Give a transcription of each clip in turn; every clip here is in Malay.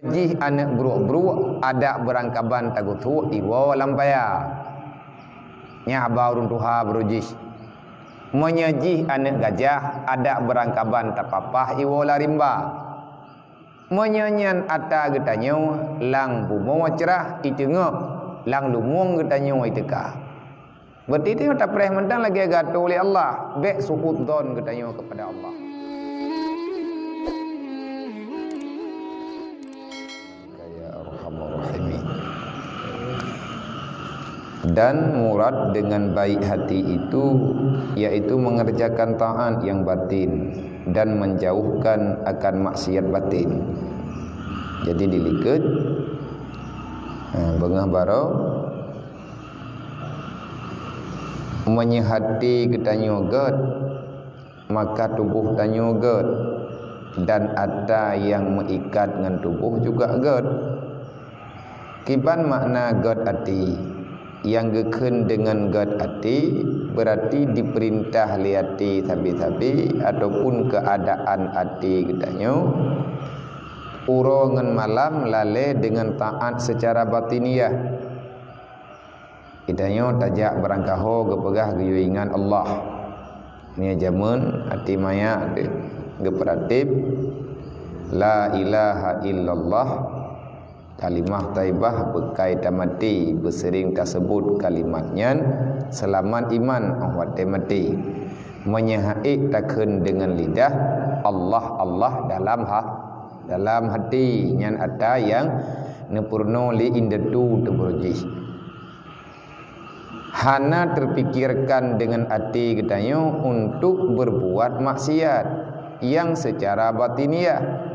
Jih anak beruk-beruk ada berangkaban tagutu iwo lampaya. Nya baurun tuha berujis. Menyejih anak gajah ada berangkaban tapapah iwo larimba. Menyanyan ata getanyo lang bumo cerah itengok lang lumung getanyo iteka. Berarti dia tak pernah mentang lagi gato oleh Allah. Bek suudzon getanyo kepada Allah. Dan murad dengan baik hati itu yaitu mengerjakan taat yang batin dan menjauhkan akan maksiat batin. Jadi diliket bengah baro menyehati ketanyo god maka tubuh tanyo god dan ada yang mengikat dengan tubuh juga god. Kiban makna god hati yang geken dengan god hati berarti diperintah liati sabi-sabi ataupun keadaan hati ketanyo urongan malam lale dengan taat secara batiniah. Ketanyo tajak berangkaho gepegah geyuingan Allah. Nia jamun hati maya geperatip la ilaha illallah kalimah taibah bekai tamati bersering tersebut kalimatnya selamat iman awat mati menyahai takun dengan lidah Allah Allah dalam hati nyan ada yang nepurno li indetu teburjih hana terpikirkan dengan hati getanyo untuk berbuat maksiat yang secara batiniah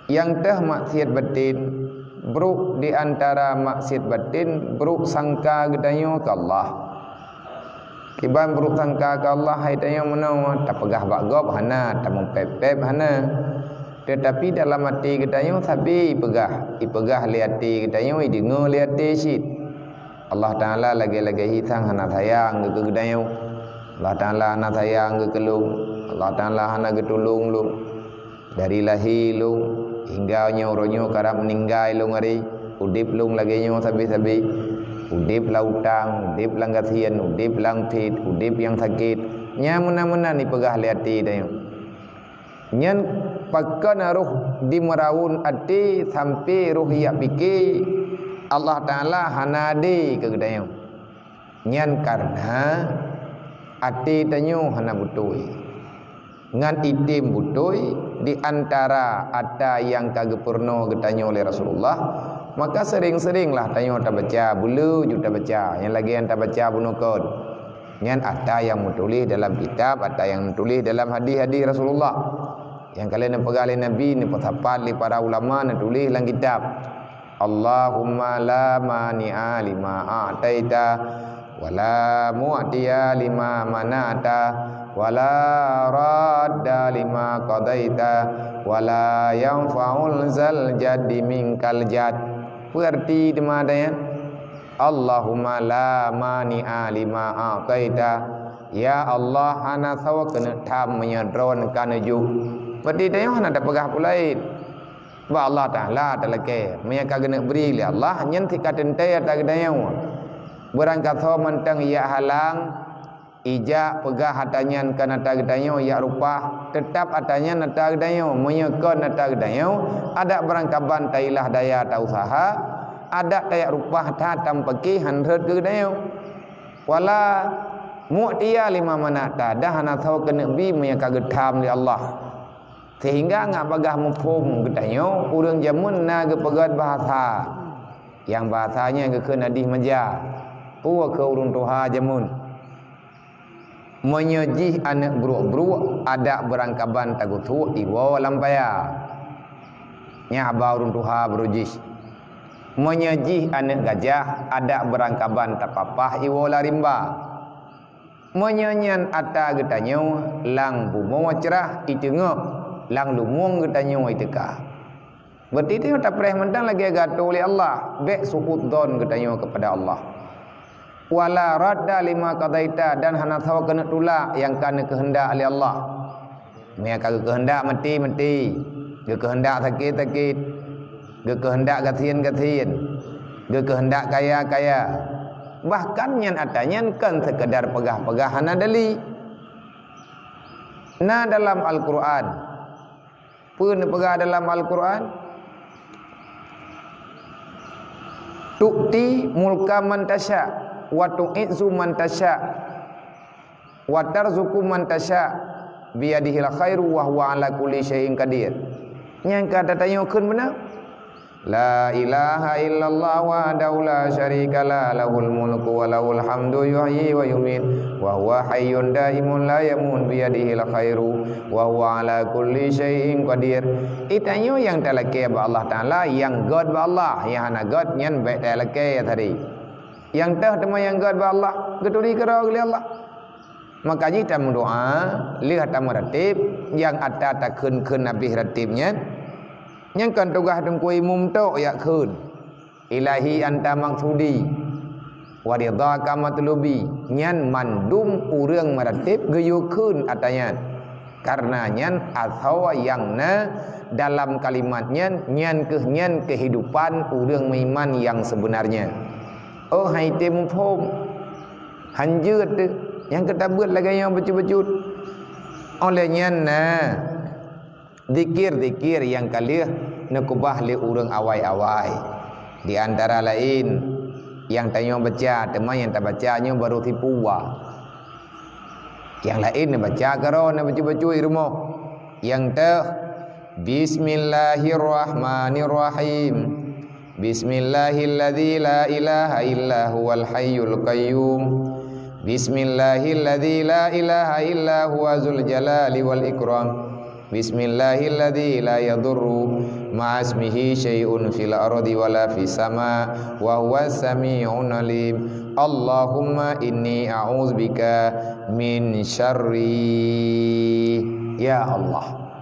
yang dah maksiat batin buruk di antara maksiat batin buruk sangka gedanyo ke Allah. Kiban buruk sangka ke Allah haitanya menawa tak pegah bagop hana tak mempep hana. Tetapi dalam hati gedanyo sabi ipegah liati gedanyo idengo liati syit. Allah Taala lagi-lagi hitang hana sayang ke gedanyo. Allah Taala hana sayang ke kelung. Allah Taala hana getulung lu. Dari lahir lu hingga nyoronyo karap meninggal long hari udip long lagi nyo sabi-sabi udip lautang udip lang gasian udip lang tit udip yang sakit nya mena-mena ni pegah liati dayo nyan pakkan ruh di merawun ati sampai ruh yak pikir Allah Taala hanadi ke gedayo nyan karena ati tanyo hana butui ngan itim butui di antara ada yang kagepurno getanyo oleh Rasulullah maka sering-seringlah tanyo tak baca bulu juta baca yang lagi yang tak baca bunukon ngan ada yang menulis dalam kitab ada yang menulis dalam hadis-hadis Rasulullah yang kalian pegali Nabi ni pesapat li para ulama menulis dalam kitab Allahumma la mani'a lima a'taita wala mu'tiya lima mana'ta wala radda lima qadaita wala yanfa'ul zal jaddi minkal jad. Berarti di mana ya? Allahumma la mani'a lima a'taita ya Allah ana sawa kena tam menyadron kana ju. Berarti dia hana ada pegah pulai. Ba Allah Taala talake menyaka kena beri li Allah nyen tikaten taya tak dayo. Berangkat so mentang ya halang ija pegah hatanyan kana tagdanyo ya rupa tetap atanya nata gdanyo menyekon nata gdanyo ada berangkaban tailah daya ta usaha ada daya rupa ta tampaki hanret gdanyo wala mu'tiya lima manata dah hana tau kena bi menyaka gedam di Allah sehingga ngak bagah mufhum gdanyo urang jamun na gepegat bahasa yang bahasanya ke nadih meja puwa ke urung tuha jamun menyejih anak beruk-beruk ada berangkaban tagutu iwo lampaya nya baurun tuha berujis menyejih anak gajah ada berangkaban tapapah iwo larimba menyanyan ata getanyo lang bumo cerah itengok lang lumung getanyo iteka berarti dia tak pernah mentang lagi gato oleh Allah bek suudzon getanyo kepada Allah wala radda lima qadaita dan hana tahu kena tolak yang kana kehendak oleh Allah. Mereka kehendak mati ke kehendak sakit kehendak gatien-gatien, kehendak kaya-kaya. Bahkan yang adanya kan sekedar pegah-pegah hanadali. Nah dalam Al-Quran, pun pegah dalam Al-Quran, tu'ti mulka man tasya wa tu'izzu man tasya wa tarzuqu man tasya biyadihil khairu wa huwa ala kulli syai'in qadir. Yang kata tayukeun benar. La ilaha illallah wahdahu la syarika lahul mulku wa lahul hamdu yuhyi wa yumiit wa huwa hayyun daimun la yamut biyadihil khairu wa huwa ala kulli syai'in qadir. Itanyo yang talake ba Allah Taala, yang God ba Allah, yang hana God nyan baik talake tadi. Yang tah tema yang God ba Allah, geturi kara oleh Allah. Maka jika doa lihat ratib yang ada takun nabi ratibnya. Yang kan tugah dengkui mumtok ya kun ilahi anta maksudi wa ridhaka matlubi nyan mandum urang maratib geyukeun atanya karena nyan athawa yang na dalam kalimatnya nyan kehidupan urang meiman yang sebenarnya. Oh hai tim phom hanjeut yang kita buat lagi yang becut-becut oleh nyan na zikir-zikir yang kalih nakubah li urang awai-awai. Di antara lain yang tanya baca, teman yang tak bacanya baru tipu wah. Yang lain baca karo na baca-baca di rumah. Yang teh Bismillahirrahmanirrahim. Bismillahilladzi la ilaha illa huwal hayyul qayyum. Bismillahilladzi la ilaha illa huwa dzul jalali wal ikram. Bismillahilladzi la yadurru ma'asmihi syai'un fil ardi wala fis sama wa huwas sami'un alim. Allahumma inni a'udzubika min syarri. Ya Allah.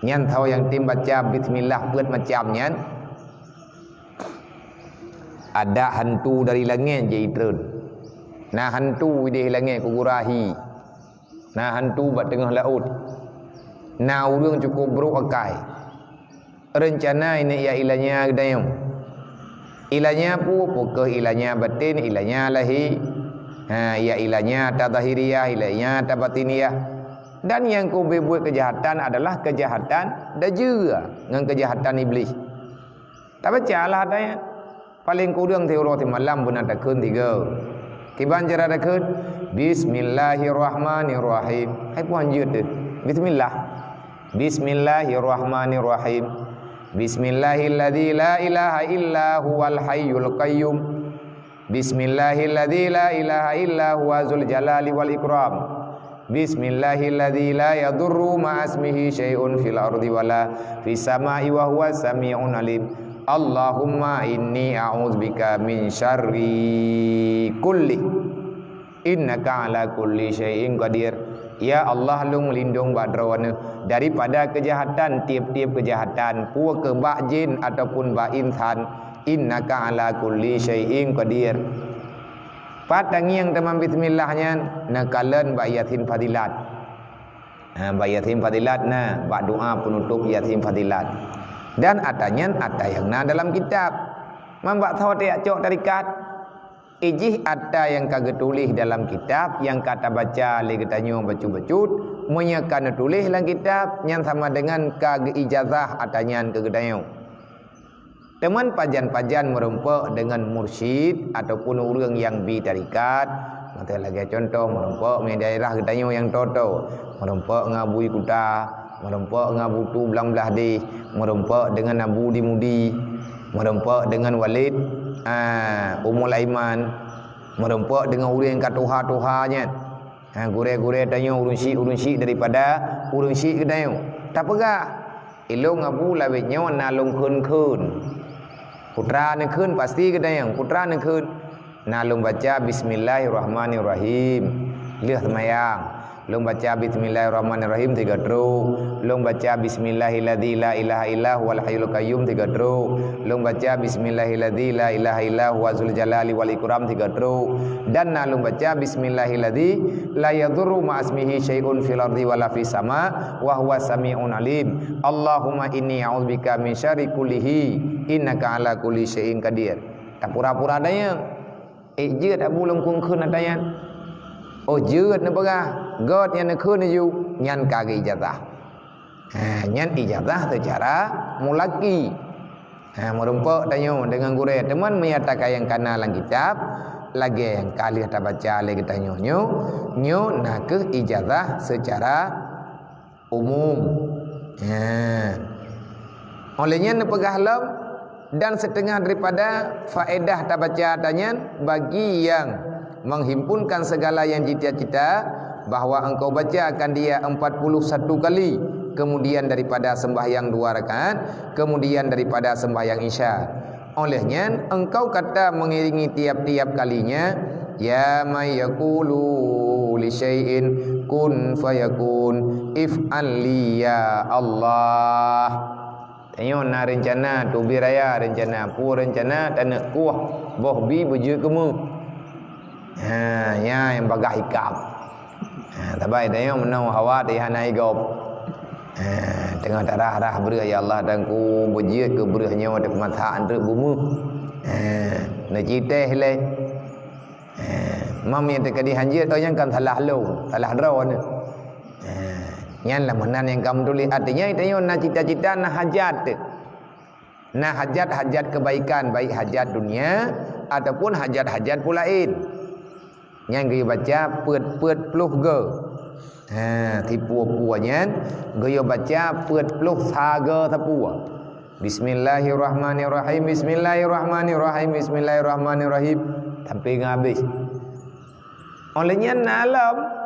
Nyan tahu yang tim baca bismillah buat macam nyan. Ada hantu dari langit je itreun. Nah hantu di langit kugurahi. Nah hantu bat tengah laut. Nah urang cukup buruk akai. Rencana ini ya ilanya gedayung. Ilanya pukul ilanya batin, ilanya lahi. Ya ilanya tadahiriyah, ilanya tabatiniyah. Dan yang kau buat kejahatan adalah kejahatan dan juga dengan kejahatan iblis. Tak baca lah adanya. Paling kurang teori malam pun ada kun tiga. Kiban cara ada kun. Bismillahirrahmanirrahim. Hai puan jut. Bismillah. Bismillahirrahmanirrahim. Bismillahilladzi la ilaha illa huwal hayyul qayyum. Bismillahilladzi la ilaha illa huwa dzul jalali wal ikram. Bismillahilladzi la yadurru ma'asmihi syai'un fil ardi wala fis samai wa huwas sami'un alim. Allahumma inni a'udzubika min syarri kulli innaka ala kulli syai'in qadir. Ya Allah lu melindung badrawana daripada kejahatan tiap-tiap kejahatan puak ke bak jin ataupun bak insan. Innaka ala kulli syai'in qadir. Patangi yang teman bismillahnya nakalan bak yasin fadilat. Bak yasin fadilat na bak doa penutup yasin fadilat. Dan atanya ada yang na dalam kitab. Mambak tahu tiak cok tarikat. Ijih ada yang kagak tulis dalam kitab, yang kata baca li katanya bacut-bacut, menyekan tulis dalam kitab yang sama dengan kagak ijazah atanya kegedayang. Teman pajan-pajan merempak dengan mursyid ataupun orang yang bi tarikat. Mata lagi contoh merempak di daerah katanya yang toto, merempak ngabui kuta, merempak ngabutu belang-belah di, merempak dengan Abu Dimudi, merempak dengan Walid Umul Aiman, merempak dengan orang yang katuha-tuhanya. Gure-gure tanya urun syik daripada urun syik kedayang. Tak pegah. Ilung Abu lawitnya nalung kun. Putra ni kun pasti kedayang. Putra ni kun. Nalung baca Bismillahirrahmanirrahim. Lihat semayang. Long baca bismillahirrahmanirrahim 3 teruk. Long baca bismillahilladzi la ilaha illa huwal hayyul qayyum 3 teruk. Long baca bismillahilladzi la ilaha illa huwazul jalali wal ikram 3 teruk. Dan long baca bismillahilladzi la yadurru ma'asmihi syai'un fil ardi wala fis sama wa huwas samiun alim. Allahumma inni a'udzubika min syarri kullihi innaka ala kulli syai'in qadir. Tak pura-pura daya. Je tak bulung kung khun adayan. Oh je na bagah. God yang khun ju nyan kage ijazah. Nyan ijazah secara mulaki. Merumpak tanya dengan guru teman menyatakan yang kana dalam kitab lagi yang kali kita baca lagi kita nyo nak ke ijazah secara umum. Olehnya nepegah lam dan setengah daripada faedah tak baca tanya bagi yang menghimpunkan segala yang cita-cita bahawa engkau baca akan dia 41 kali, kemudian daripada sembahyang 2 rakaat, kemudian daripada sembahyang isya. Olehnya engkau kata mengiringi tiap-tiap kalinya, ya may yaqulu li syai'in kun fayakun if'al li ya Allah. Tengok na rencana tu biraya rencana pu rencana tanah kuah boh bi beje kemu. Ya yang bagah hikam. Tabai tengok menau hawa di hanai gop. Tengah darah beurah ya Allah dan ku beje ke beurahnya ada mata andre bumi. Na citeh le. Mam yang tekadi hanjir tau yang kan salah lu, salah draw ni. Nyan lah menan yang kamu tulis artinya itu na cita-cita na hajat. Na hajat kebaikan, baik hajat dunia ataupun hajat-hajat pulain. Yang gaya baca peut pluh ge. Tipu-puanya gaya baca peut pluh saga tapua. Bismillahirrahmanirrahim, bismillahirrahmanirrahim, bismillahirrahmanirrahim sampai habis. Olehnya nalam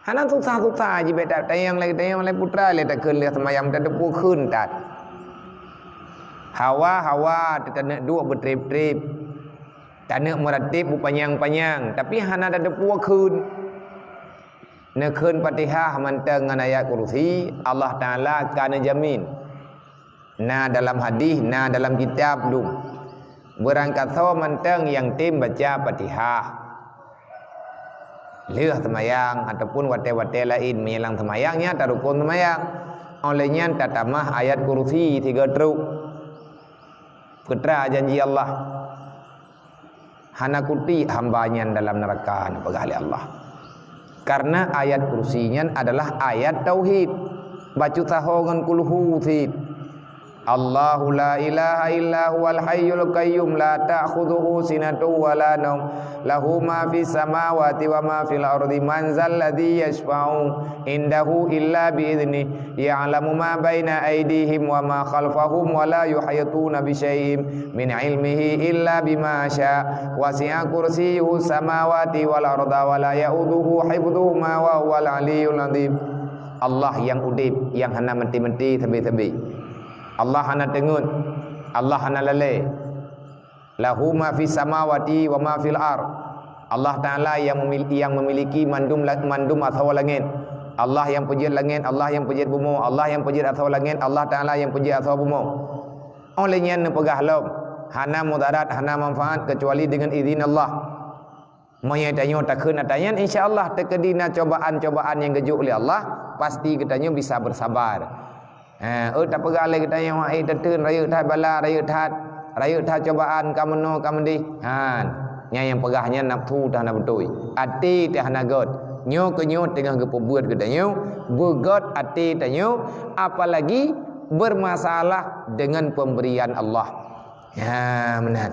Hana susah-susah je beta tayang lagi putra le tak keun le semayam tak depu keun tak. Hawa tak nak dua bertrip-trip. Tak nak meratib panjang-panjang tapi hana tak depu keun. Ne keun Fatihah manteng dengan ayat kursi Allah Taala kana jamin. Na dalam hadis, na dalam kitab tu. Berangkat so manteng yang tim baca Fatihah. Leh semayang ataupun wate-wate lain menyelang semayangnya tak rukun semayang. Olehnya tak tamah ayat kursi 3 teruk. Putra janji Allah. Hana kuti hambanya dalam neraka pegali Allah. Karena ayat kursinya adalah ayat tauhid. Baca tahongan kulhu tid. Allahu la ilaha illa huwal hayyul qayyum la ta'khudhuhu sinatun wa la nawm lahu ma fis samawati wa ma fil ardi man zal ladzi yashfa'u indahu illa bi idzni ya'lamu ma baina aydihim wa ma khalfahum wa la yuhituna bi syai'in min ilmihi illa bima syaa wasi'a kursiyyuhu samawati wal arda wa la ya'uduhu hifdhuhuma wa huwal aliyyul azim. Allah yang udip, yang hana menti-menti tabi-tabi. Allah hana tengun, Allah hana lale. Lahu ma fis samawati wa ma fil ard. Allah Taala yang memiliki mandum atau langit. Allah yang pujian langit, Allah yang pujian bumi, Allah yang pujian atau langit, Allah Taala yang pujian atau bumi. Olehnya nepegah lom, hana mudarat, hana manfaat kecuali dengan izin Allah. Moyanya takun atayan insyaallah terkedina cobaan-cobaan yang gejuk oleh Allah, pasti kitanya bisa bersabar. Tak pegang lagi kita yang wahai tetun raya tat bala raya tat cobaan kamu no kamu di yang pegahnya nafsu dah nak betul ati dah nak god nyo ke nyo tengah gepebuat kita nyo begot ati tanyo apalagi bermasalah dengan pemberian Allah. Benar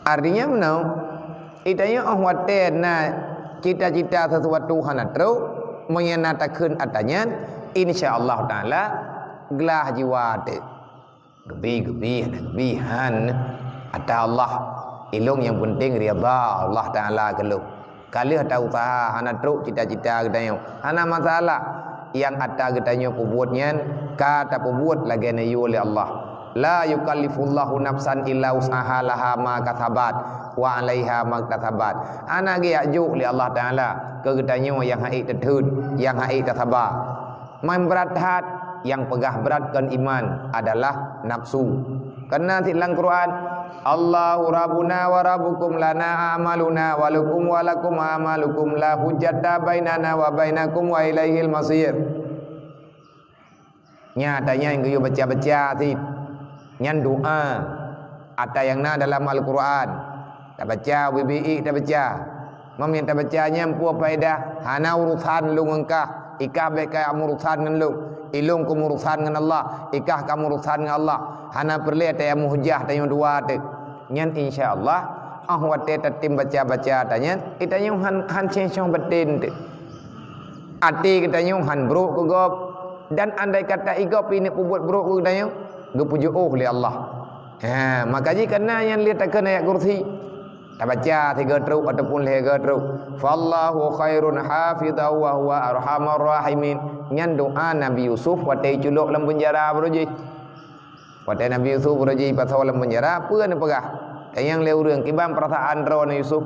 artinya menau itanya ahwate na cita-cita sesuatu hana teruk menyatakan atanya InsyaAllah Ta'ala gelah jiwa te gebihan ada Allah ilung yang penting rida Allah Ta'ala keluk kali ada usaha hana truk cita-cita kita hana masalah yang ada kita pubuatnya kata pubuat lagi nayu oleh Allah La yukallifullahu nafsan illa usaha laha ma katabat wa 'alaiha ma katabat. Ana ge ajuk li Allah Taala ke gedanyo yang hai tertud, yang hai katabat. Man berat hat yang pegah beratkan iman adalah nafsu. Karena dalam Quran Allahu rabbuna wa rabbukum lana a'maluna wa lakum wa lakum a'malukum la hujjata bainana wa bainakum wa ilaihil masir. Nyatanya yang you baca-baca ti nyan doa ada yang na dalam Al-Quran tak baca WBI tak baca meminta bacanya empu faedah hana urusan lu engkah ikah bekai urusan ngan lu ilung ku urusan ngan Allah ikah kamu urusan ngan Allah hana perlu ada yang hujah tanya dua tu nyan insyaallah ahwate tatim baca-baca tanya itanya han cengcong betin tu ati katanya han bro ku gop dan andai kata igop ini buat bro ku katanya gepuju oleh Allah. Makanya kena yang lihat akan ayat kursi. Tak baca 3 teruk ataupun 3 teruk. Fallahu khairun hafidhahu wa huwa arhamar rahimin. Nyan doa Nabi Yusuf watai culuk dalam penjara beruji. Watai Nabi Yusuf beruji pasal dalam penjara apa ni pegah. Yang leurang kiban perasaan drone Yusuf.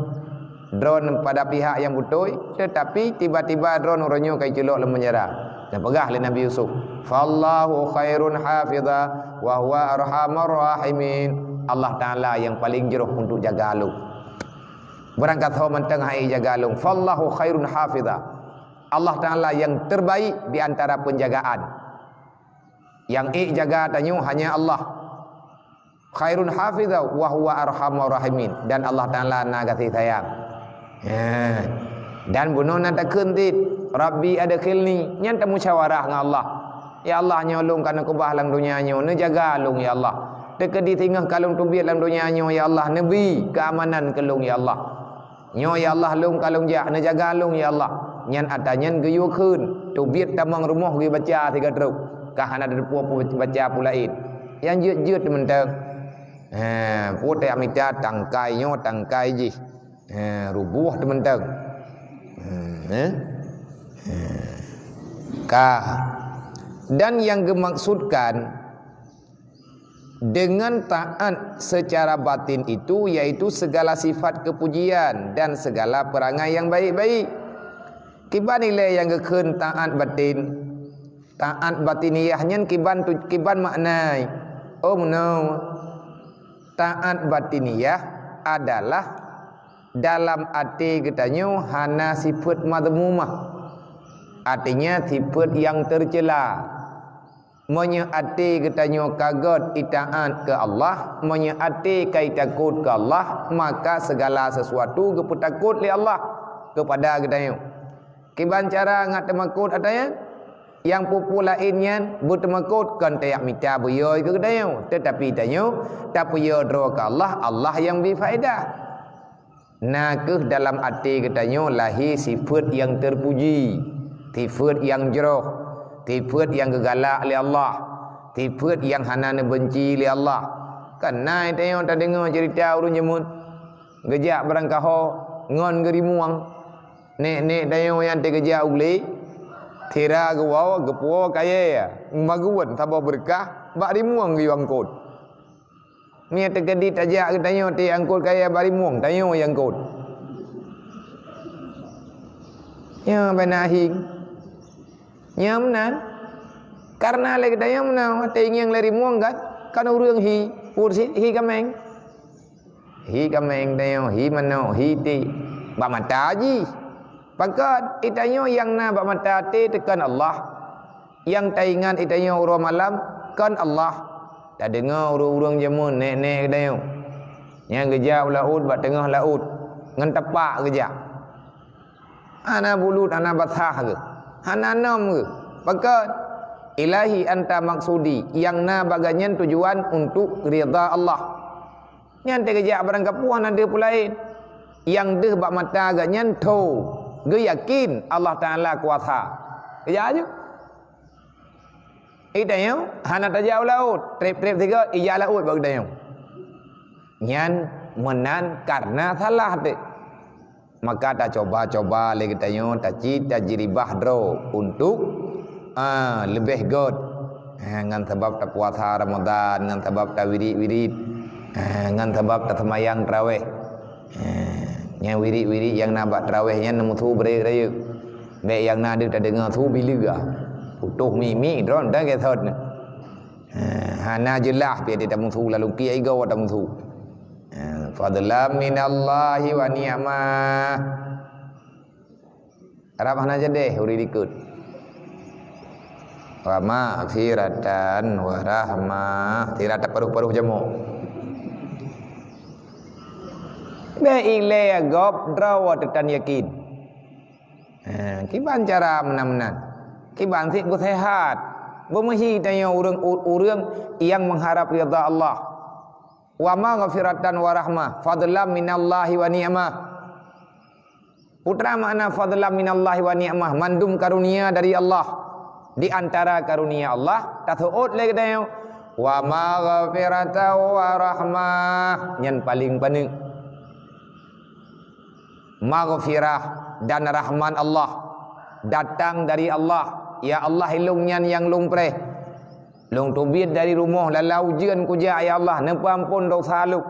Drone pada pihak yang betul tetapi tiba-tiba drone orangnya kai culuk dalam penjara. Dan pegah oleh Nabi Yusuf. Fallahu khairun hafidha wa huwa arhamar rahimin. Allah Ta'ala yang paling jeruh untuk jaga lu. Berangkat kau menteng hai jaga lu. Fallahu khairun hafidha. Allah Ta'ala yang terbaik di antara penjagaan. Yang jaga tanyu hanya Allah. Khairun hafidha wa huwa arhamar rahimin. Dan Allah Ta'ala na kasih sayang. Dan bunuh nak kentit Rabbi adkhilni nyan tak musyawarah dengan Allah. Ya Allah nyolong kana kubah lang dunia nyo ne jaga long ya Allah. Teka di tengah kalung tubiat lang dunia nyo ya Allah nabi keamanan kelung ya Allah. Nyo ya Allah long kalung jak ne jaga long ya Allah. Nyan ada nyan geyu keun tubiat tamang rumah gi baca 3 teruk. Kah ada depu baca pulain. Yang jeut-jeut menteng. Putai amita tangkai nyo tangkai ji. Rubuh menteng. Dan yang dimaksudkan dengan taat secara batin itu yaitu segala sifat kepujian dan segala perangai yang baik-baik. Kiban nilai yang gekun taat batin, taat batiniyahnya kiban maknai. Oh no, taat batiniyah adalah dalam arti katanya hana sifat madmumah. Artinya sifat yang tercela. Menyeati katanya kagot itaat ke Allah, menyeati kai takut ke Allah, maka segala sesuatu kepu takut li Allah kepada katanya. Kiban cara ngat temakut adanya yang pupu lainnya bertemakut kan tayak mita buyoi ke katanya. Tetapi katanya tak puyo dro ke Allah, Allah yang berfaedah. Nakeh dalam arti katanya lahir sifat yang terpuji, sifat yang jeroh, sifat yang gegalak oleh Allah, sifat yang hana benci oleh Allah. Kan naik tengok tak dengar cerita urun jemut gejak berangkaho ngon gerimuang nek tengok yang tergejak uli tira gawau gepuo kaya ya maguan tabah berkah bak rimuang giwang kot. Ni tergedi tajak katanya ti angkut kaya bari muang tayo yang angkut. Ya benahi. Nyamnan karena lagi katanya menang ti yang lari muang kan urang hi ursi hi kameng. Hi kameng tayo hi mano hi ti ba mata ji. Pakat itanyo yang na ba mata ti tekan Allah. Yang taingan itanyo uro malam kan Allah. Tak dengar urang-urang jamun nek-nek katanya. Yang gejak laut bat tengah laut. Ngan tepak gejak. Ana bulut ana basah ke? Ana nam ke? Pakat ilahi anta maksudi yang na baganyan tujuan untuk ridha Allah. Nyan te gejak barang kapuan ada pulain. Yang deh bak mata ganyan to. Ge yakin Allah Taala kuasa. Gejak aja. Itanya hana tajau laut trip-trip 3 iya laut bag dayang nyan menan karena salah te maka tak coba-coba lagi tanya tak cita jiribah dro untuk lebih god ngan sebab tak puasa Ramadan, ngan sebab tak wirid-wirid, ngan sebab tak semayang tarawih. Nya wirid-wirid yang nak buat tarawihnya nemu tu break raya. Baik yang nak ada tak dengar tu bila ah. Putuh mi dron dah ke thot. Hana jelah dia tak mutu lalu kiai gau tak mutu. Fadlan minallahi wa ni'mah. Arab hana jadi uri dikut. Wa ma'firatan wa rahmah. Tidak ada paruh-paruh jamu. Baik le agop draw tetan yakin. Kiban cara menan-menan. Kiban sik bersehat. Bermehi tanya urang yang mengharap ridha Allah. Wa maghfiratan wa rahmah. Fadlan minallahi wa ni'mah. Putra makna fadlan minallahi wa ni'mah, mandum karunia dari Allah. Di antara karunia Allah tasuut lagi tanya wa maghfiratan wa rahmah. Yang paling penting maghfirah dan rahman Allah datang dari Allah. Ya Allah hilungnya yang lungpreh lung tubit dari rumah lalau ujian kuja ya Allah nepampun dosa lu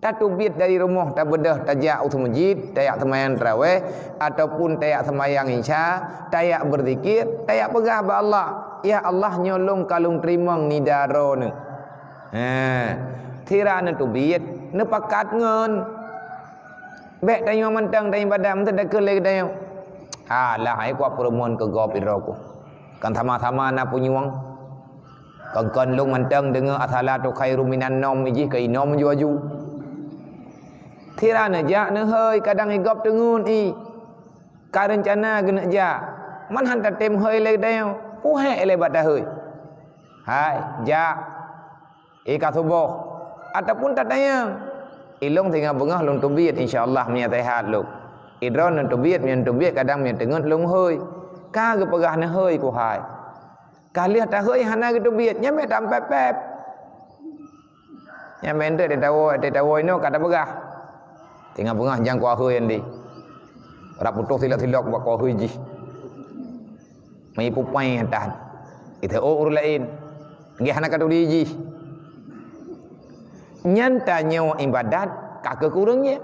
tak tubit dari rumah tak bedah tajak utul masjid tayak semayang tarawih ataupun tayak semayang isya tayak berzikir tayak pegah ba Allah ya Allah nyolong kalung terima nidaro ne tira ne tubit ne pakat ngen bek tayo mentang tayo badam tak dak le tayo lah ai kuat perempuan ke gop iraku kan sama-sama na punyuang kan long mentang dengar asalatu khairum minan nom iji ke inom ju tira na ja ne hơi kadang igop tengun i ka rencana gena ja man han ta tem hơi le deo pu he le bad hơi hai ja ka subuh ataupun tak tayang ilong tinggal bengah long tubit insyaallah nya sehat lu idron nan tubit mian tubit kadang mian tengut long hơi ka ge pegah ne hơi ku hai ka lihat ta hơi hana ge tubit nya me tam pep nya men te tawo no kata pegah tinggal bengah jang ku hơi andi rap putus silak-silak buat ku hơi ji mai pupai tan itu ur lain ge hana ka tu ji nyan tanya ibadat ka kekurangnya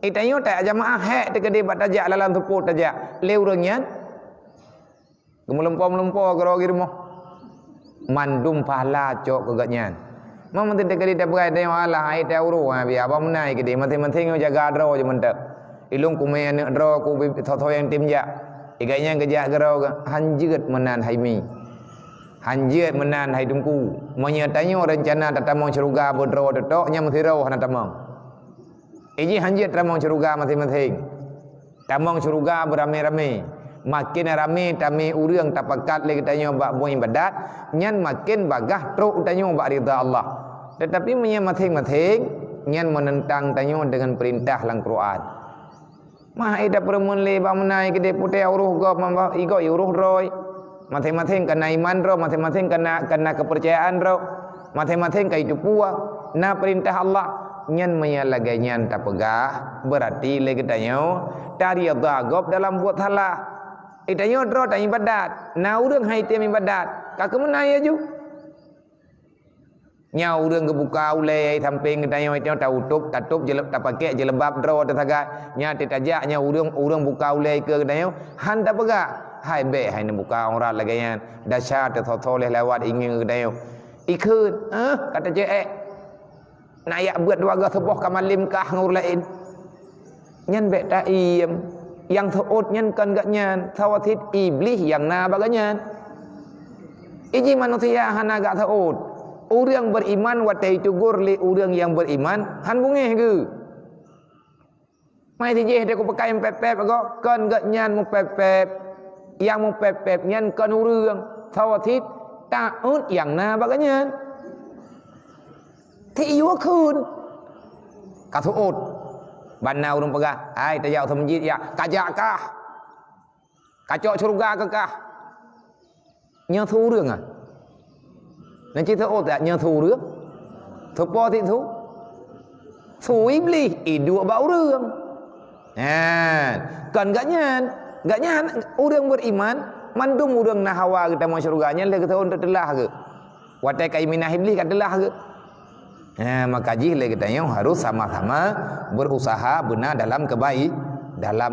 itayo tak jamaah hek tegede bat tajak lalam teput tajak leurangnya gemulempom-lempo gero gi rumah mandum pahala cok kegatnya mam tente tegede tak berai dia Allah ai ta uru ha bi apa menai gede mati-mati jaga dro je mentek ilung kume ne dro ku tho yang tim ja iganya gejak gero hanjeut menan haimi hanjeut menan hai tungku menyatanyo rencana tatamong syurga bodro tok nya mthiro hana tamong iji hanjeut tamong syurga masing-masing tamong syurga beramai-ramai makin ramai tami urang tapakat le tanyo bak boy ibadat nyan makin bagah truk tanyo bak ridha Allah tetapi menye masing-masing nyan menentang tanyo dengan perintah lang Quran mah ida permun le ba menai gede putih uruh go mamba igo uruh roy masing-masing kena iman ro masing-masing kena kepercayaan ro masing-masing kai pua na perintah Allah nyan menyalagainya tak pegah berarti le getanyo tari dhagop dalam buat salah itanyo ro tak ibadat na urang hai tem ibadat ka kemenai aju nya urang kebuka ulai samping getanyo itu tak tutup jeleb tak pakai jelebab ro tasaga nya tetajak nya urang buka ulai ke getanyo han tak pegah hai be hai ne buka orang lagayan dasyat totoleh lewat ingin kedayo ikut kata je nak yak buat dua ga sebuah kamalim kah ngur lain nyan be ta iem yang thuot nyan kan gak nyan sawatit iblis yang na baganyan iji manusia hana gak thuot urang beriman watai tugur li urang yang beriman han bungeh ke mai ti je de ko pakai pep-pep go kan gak nyan mu pep-pep yang mempepep nyan kan urang sawatit taun yang na baganyan ti yu kun ka thuot ban na urang pegah ai ta jau tham masjid ya kajak kah kacok surga ke kah nya thu urang nan chi thuot ya nya thu urang thu po ti thu iblis i dua ba urang kan gak nyan urang beriman mandum urang nahawa kita mau syurganya le kita untuk telah ke. Watai kai minah iblis kat telah ke. Maka ji le kita harus sama-sama berusaha benar dalam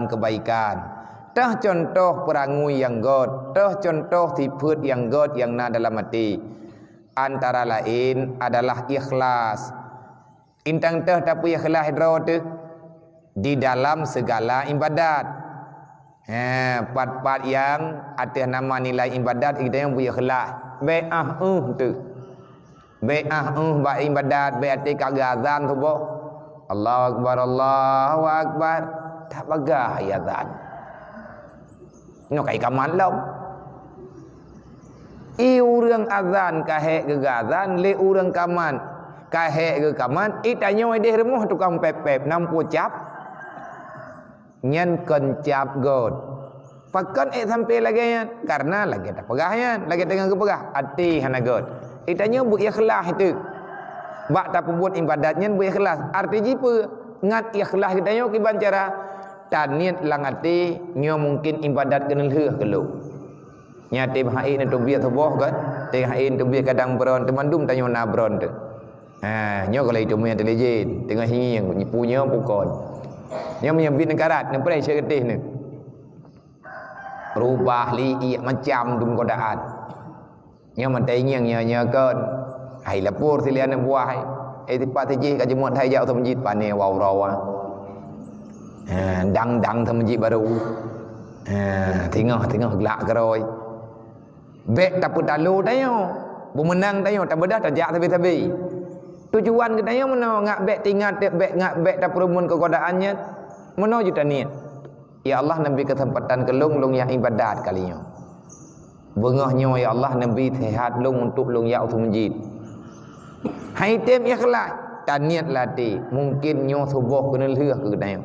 kebaikan. Tah contoh perangui yang god, tah contoh tiput yang god yang na dalam hati. Antara lain adalah ikhlas. Intang tah tapi ikhlas hidro tu di dalam segala ibadat. Part-part yang ada nama nilai ibadat kita yang punya ikhlas. Be'ah tu. Be'ah ba ibadat, be'ati kagazan tu boh. Allahu akbar, Allahu akbar. Tak bagah azan. No kai kaman lau. Urang azan kahe ke azan, le urang kaman kahe ke kaman, itanyo deh remuh tukang pep-pep nampu cap. Nyen kencap god. Pakan sampai lagi karena lagi tak pegahnya, lagi tengah kepegah hati hana god. Itanya bu ikhlas itu. Bak tak buat ibadatnya bu ikhlas. Arti jipa ngat ikhlas kitanya kiban cara taniat lang hati nyo mungkin ibadat kenal heuh kelu. Nya te hain tu biar toboh kan. Te hain tu biar kadang beron temandum tanyo na beron tu. Nyo kalau itu punya intelijen, tengah hinging punya pukon. Nyo menyambit negara nempai segetih ni. Rubah li macam dum godaan. Nyo man tai ngiang nya kan. Hai lapor silian buah hai. Tipat tiji ka jemut hai jau masjid pane wow rawa. Dang masjid baru. Tengah gelak keroi. Bek tak putalu tayo. Bumenang tayo tak bedah tak jak tabi-tabi. Tujuan kita yang mana ngak bek tinggal ngak bek tak perumun kegodaannya mana juta niat. Ya Allah Nabi kesempatan kelung yang ibadat kalinya. Bengahnya ya Allah Nabi sehat lung untuk lung ya untuk masjid. Hai tem ikhlas dan niat latih mungkin nyo subuh kena leuh ke dayo.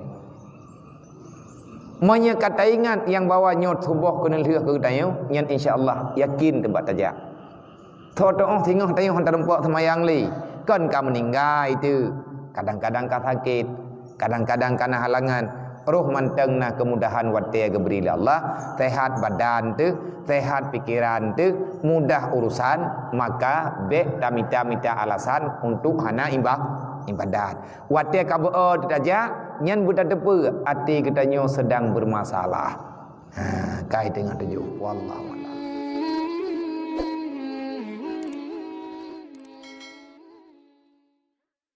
Monya kata ingat yang bawa nyo subuh kena leuh ke dayo nyen insyaallah yakin tempat tajak. Thodoh tengah tayo hantar rempak semayang li. Kan kamu meninggal itu kadang-kadang kau sakit, kadang-kadang kena halangan. Roh manteng na kemudahan watia geberi Allah, sehat badan tu, sehat pikiran tu, mudah urusan, maka bek tak minta alasan untuk hana ibadat. Watia kabu saja, nyan budak depu, hati kita nyo sedang bermasalah. Kait dengan tujuh, wallahu a'lam.